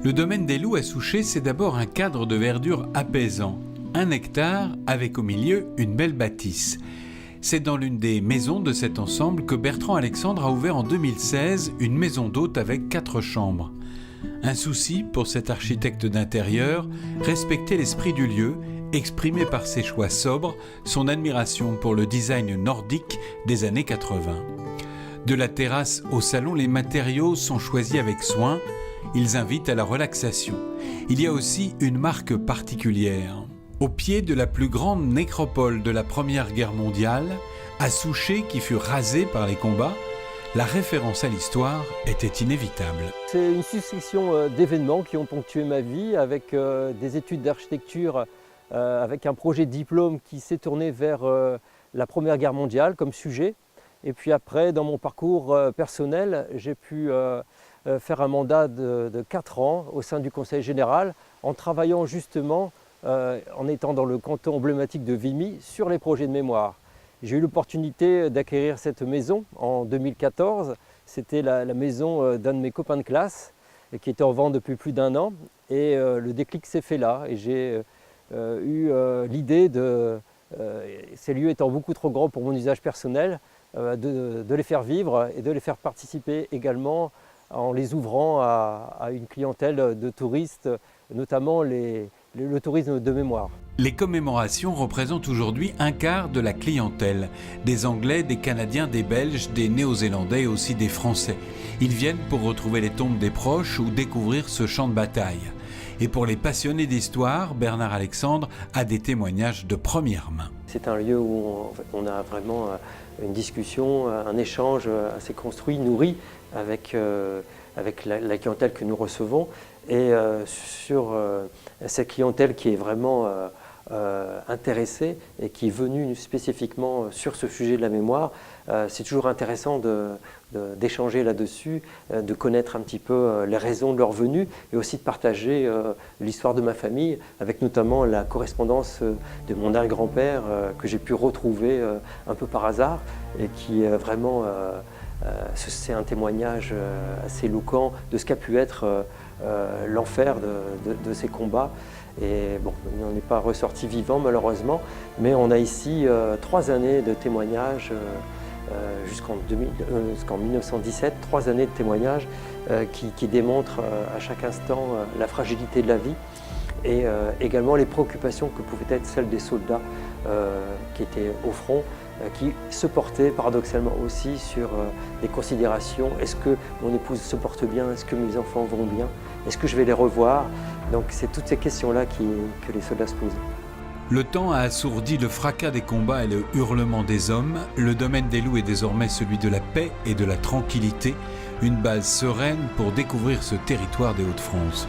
Le domaine des Loups à Souchet, c'est d'abord un cadre de verdure apaisant. 1 hectare avec au milieu une belle bâtisse. C'est dans l'une des maisons de cet ensemble que Bertrand Alexandre a ouvert en 2016 une maison d'hôte avec 4 chambres. Un souci pour cet architecte d'intérieur, respecter l'esprit du lieu, exprimé par ses choix sobres, son admiration pour le design nordique des années 80. De la terrasse au salon, les matériaux sont choisis avec soin. Ils invitent à la relaxation. Il y a aussi une marque particulière. Au pied de la plus grande nécropole de la Première Guerre mondiale, à Souchet qui fut rasée par les combats, la référence à l'histoire était inévitable. C'est une succession d'événements qui ont ponctué ma vie avec des études d'architecture, avec un projet de diplôme qui s'est tourné vers la Première Guerre mondiale comme sujet. Et puis après, dans mon parcours personnel, j'ai pu faire un mandat de 4 ans au sein du Conseil général en travaillant justement, en étant dans le canton emblématique de Vimy, sur les projets de mémoire. J'ai eu l'opportunité d'acquérir cette maison en 2014. C'était la maison d'un de mes copains de classe qui était en vente depuis plus d'1 an. Et le déclic s'est fait là. Et j'ai eu l'idée de, ces lieux étant beaucoup trop grands pour mon usage personnel, de les faire vivre et de les faire participer également en les ouvrant à une clientèle de touristes, notamment le tourisme de mémoire. Les commémorations représentent aujourd'hui 1/4 de la clientèle, des Anglais, des Canadiens, des Belges, des Néo-Zélandais et aussi des Français. Ils viennent pour retrouver les tombes des proches ou découvrir ce champ de bataille. Et pour les passionnés d'histoire, Bernard Alexandre a des témoignages de première main. C'est un lieu où on a vraiment une discussion, un échange assez construit, nourri avec la clientèle que nous recevons. Et sur cette clientèle qui est vraiment intéressée et qui est venue spécifiquement sur ce sujet de la mémoire, c'est toujours intéressant d'échanger là-dessus, de connaître un petit peu les raisons de leur venue et aussi de partager l'histoire de ma famille avec notamment la correspondance de mon arrière-grand-père que j'ai pu retrouver un peu par hasard et qui vraiment c'est un témoignage assez éloquent de ce qu'a pu être l'enfer de ces combats. Et bon, il n'en est pas ressorti vivant malheureusement, mais on a ici 3 années de témoignages jusqu'en 1917, 3 années de témoignages qui démontrent à chaque instant la fragilité de la vie et également les préoccupations que pouvaient être celles des soldats qui étaient au front, qui se portaient paradoxalement aussi sur des considérations. Est-ce que mon épouse se porte bien? Est-ce que mes enfants vont bien? Est-ce que je vais les revoir? Donc c'est toutes ces questions-là que les soldats se posent. Le temps a assourdi le fracas des combats et le hurlement des hommes. Le domaine des Loups est désormais celui de la paix et de la tranquillité, une base sereine pour découvrir ce territoire des Hauts-de-France.